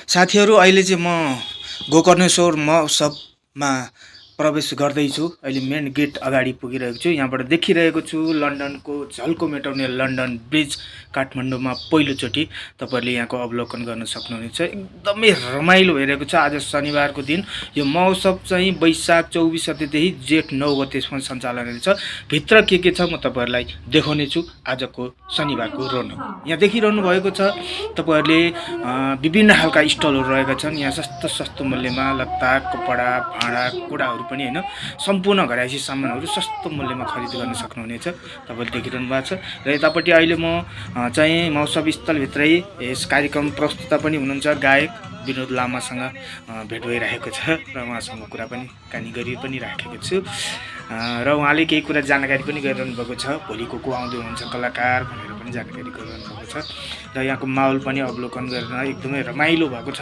साथीहरू अहिले चाहिँ म गोकर्णेश्वर महोत्सवमा प्रवेश गर्दैछु। अहिले मेन गेट अगाडि पुगिरहेको छु। यहाँबाट देखिरहेको छु लन्डनको झल्को मेटाउने लन्डन ब्रिज काठमाडौँमा पहिलोचोटि तपाईँहरूले यहाँको अवलोकन गर्न सक्नुहुनेछ। एकदमै रमाइलो भइरहेको छ। आज शनिबारको दिन यो महोत्सव चाहिँ वैशाख 24 गतेदेखि जेठ 9 गतेसम्म सञ्चालन हुनेछ। भित्र के छ म तपाईँहरूलाई देखाउने छु आजको शनिबारको रौनक। यहाँ देखिरहनु भएको छ तपाईँहरूले विभिन्न खालका स्टलहरू रहेका छन्। यहाँ सस्तो मूल्यमा लत्ता, कपडा, भाँडा, कुडाहरू पनि हैन सम्पूर्ण घरायसी सामानहरू सस्तो मूल्यमा खरिद गर्न सक्नुहुनेछ। तपाईँले देखिरहनु भएको छ। र यतापट्टि अहिले म चाहिँ महोत्सव स्थलभित्रै यस कार्यक्रम प्रस्तुता पनि हुनुहुन्छ गायक विनोद लामासँग भेट भइरहेको छ र उहाँसँग कुरा पनि कानी गरि पनि राखेको छु र उहाँले केही कुरा जानकारी पनि गरिरहनु भएको छ। भोलिको को आउँदै हुनुहुन्छ कलाकार भनेर पनि जानकारी गरिरहनु भएको छ र यहाँको माहौल पनि अवलोकन गरेर एकदमै रमाइलो भएको छ।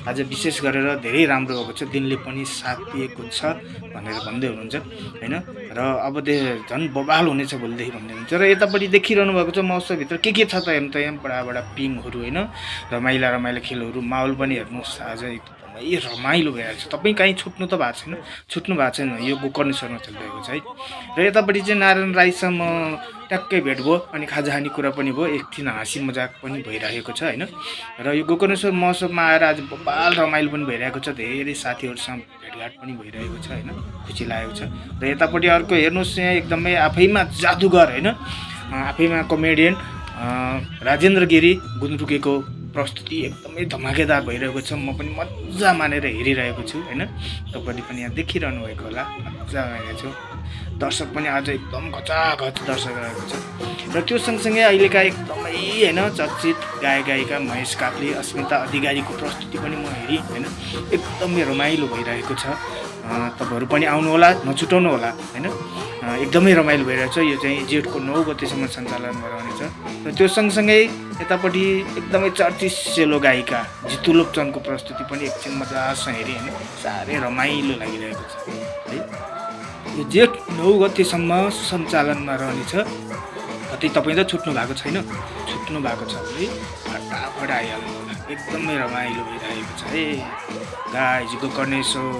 आज विशेष गरेर धेरै राम्रो भएको छ। दिनले पनि साथ दिएको छ भनेर भन्दै हुनुहुन्छ हैन। र अब झन् बवाल हुनेछ भोलिदेखि भन्दै हुनुहुन्छ। र यतापट्टि देखिरहनु भएको छ महोत्सवभित्र के छ त यहाँ बडा पिङहरू हैन, रमाइला खेलहरू, माहौल पनि हेर्नुहोस् आज एकदमै रमाइलो भइरहेको छ। तपाईँ कहीँ छुट्नु भएको छैन। यो गोकर्णेश्वरमा चलिरहेको छ है। र यतापट्टि चाहिँ नारायण राईसँग ट्याक्कै भेट भयो अनि खाजाखाने कुरा पनि भयो, एकछिन हाँसी मजाक पनि भइरहेको छ हैन। र यो गोकर्णेश्वर महोत्सवमा आएर आज बबाल रमाइलो पनि भइरहेको छ। धेरै साथीहरूसँग भेटघाट पनि भइरहेको छ हैन, खुसी लागेको छ। र यतापट्टि अर्को हेर्नुहोस् यहाँ एकदमै आफैमा जादुगर हैन, आफैमा कमेडियन राजेन्द्र गिरी गुन्द्रुकेको प्रस्तुति एकदमै धमाकेदार भइरहेको छ। म पनि मजा मानेर हेरिरहेको छु हैन। तपाईले पनि यहाँ देखिरहनु भएको होला, मजा मानेको छु। दर्शक पनि आज एकदम घचाघच दर्शक रहेको छ। र त्यो सँगसँगै अहिलेका एकदमै हैन चर्चित गायिका महेश काफ्ले, अस्मिता अधिकारीको प्रस्तुति पनि म हेरेँ हैन। एकदमै रमाइलो भइरहेको छ। तपाईहरु पनि आउनु होला, नछुटाउनु होला हैन। एकदमै रमाइलो भइरहेको छ। यो चाहिँ जेठको 9 गतेसम्म सञ्चालन गराउनेछ। र त्यो सँगसँगै यतापट्टि एकदमै चर्चित सेलो गायिका जितु लोप्चनको प्रस्तुति पनि एकछिन मजासँग हेरेँ हैन। साह्रै रमाइलो लागिरहेको छ है। यो जेठ 9 गतेसम्म सञ्चालनमा रहनेछ। कतै तपाईँ त छुट्नु भएको छैन, छुट्नु भएको छ है फटाफट आइहाल्नु होला। एकदमै रमाइलो भइरहेको छ है गाइज गोकर्णेश्वर।